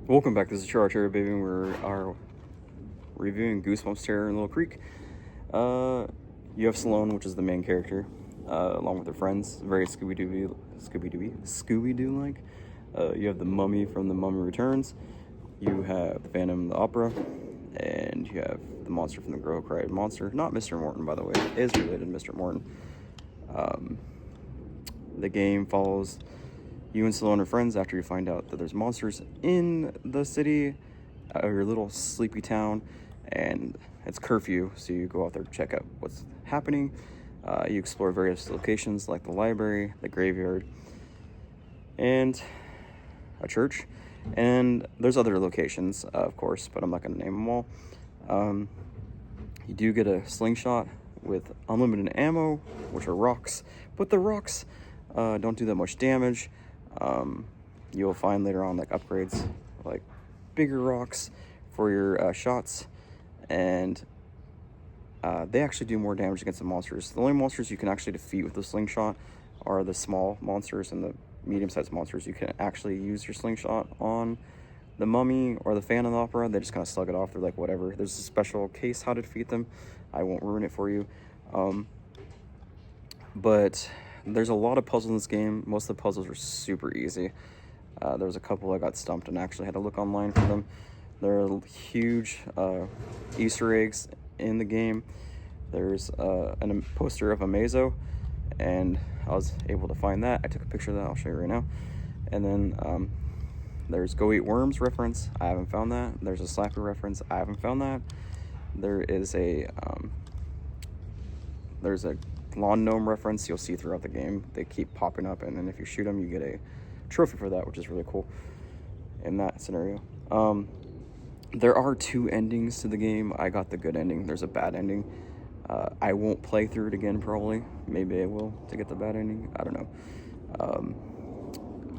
Welcome back. This is Charge here, baby. We are reviewing Goosebumps Terror in Little Creek. You have Sloane, which is the main character, along with her friends. Very Scooby-Doo like. You have the Mummy from The Mummy Returns. You have the Phantom of the Opera, and you have the monster from the Girl Who Cried Monster. Not Mr. Morton, by the way. It is related to Mr. Morton. The game follows you and Sloane are friends after you find out that there's monsters in the city, your little sleepy town, and it's curfew, so you go out there to check out what's happening. You explore various locations like the library, the graveyard, and a church. And there's other locations, of course, but I'm not going to name them all. You do get a slingshot with unlimited ammo, which are rocks, but the rocks don't do that much damage. You'll find later on like upgrades, like bigger rocks for your shots, and they actually do more damage against the monsters. The only monsters you can actually defeat with the slingshot are the small monsters, and the medium-sized monsters you can actually use your slingshot on. The Mummy or the Phantom of the Opera, they just kind of slug it off. They're like, whatever. There's a special case how to defeat them. I won't ruin it for you. But there's a lot of puzzles in this game. Most of the puzzles are super easy. There was a couple I got stumped and actually had to look online for them. There are huge Easter eggs in the game. There's a poster of a Mazo, and I was able to find that. I took a picture of that. I'll show you right now. And then there's Go Eat Worms reference. I haven't found that. There's a Slappy reference. I haven't found that. There is there's a lawn gnome reference you'll see throughout the game. They keep popping up, and then if you shoot them, you get a trophy for that, which is really cool in that scenario. There are two endings to the game. I got the good ending. There's a bad ending. I won't play through it again, probably. Maybe I will to get the bad ending. I don't know.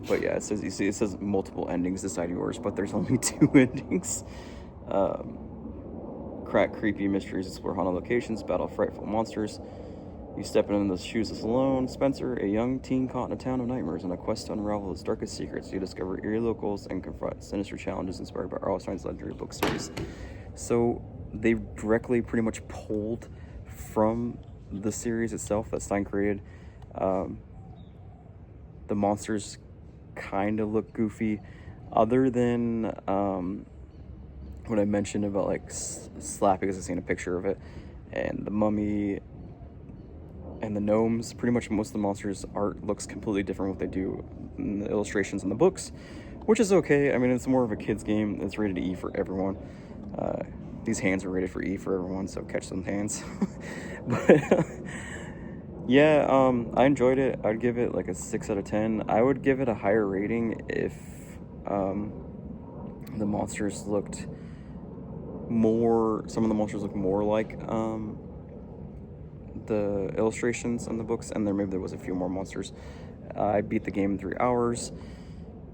But yeah, it says, you see, it says multiple endings decide yours, but there's only two endings. Crack creepy mysteries, explore haunted locations, battle frightful monsters. You step into the shoes of Sloane Spencer, a young teen caught in a town of nightmares on a quest to unravel its darkest secrets. You discover eerie locals and confront sinister challenges inspired by R.L. Stine's legendary book series. So they directly pretty much pulled from the series itself that Stein created. The monsters kind of look goofy, other than what I mentioned about like Slappy, because I've seen a picture of it, and the Mummy and the gnomes. Pretty much most of the monsters' art looks completely different what they do in the illustrations in the books, which is okay. I mean, it's more of a kid's game. It's rated E for everyone. These hands are rated for E for everyone, so catch some hands. But yeah, I enjoyed it. I'd give it like a 6 out of 10. I would give it a higher rating if the monsters looked more, some of the monsters look more like the illustrations in the books, and maybe there was a few more monsters. I beat the game in 3 hours,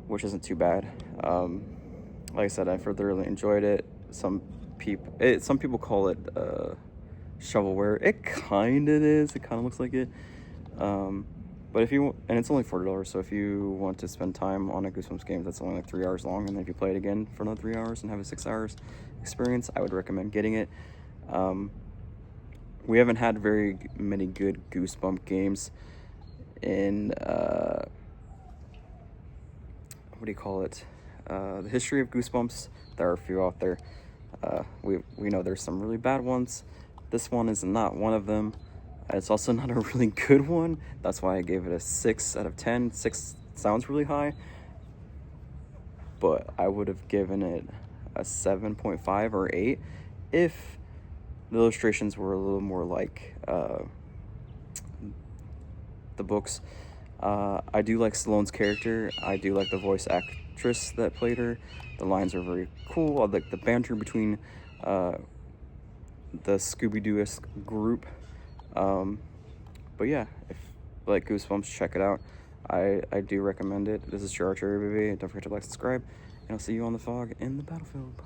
which isn't too bad. Like I said, I thoroughly enjoyed it. Some people call it shovelware. It kind of is. It kind of looks like it. But if you, and it's only $40, so if you want to spend time on a Goosebumps game that's only like 3 hours long, and then if you play it again for another 3 hours and have a 6 hours experience, I would recommend getting it. We haven't had very many good Goosebump games in what do you call it? The history of Goosebumps. There are a few out there. We know there's some really bad ones. This one is not one of them. It's also not a really good one. That's why I gave it a 6 out of 10. 6 sounds really high, but I would have given it a 7.5 or 8 if the illustrations were a little more like the books. I do like Sloane's character. I do like the voice actress that played her. The lines are very cool. I like the banter between the Scooby-Doo-esque group. But yeah, if you like Goosebumps, check it out. I do recommend it. This is Cherry Baby. Don't forget to like, subscribe, and I'll see you on the fog in the battlefield.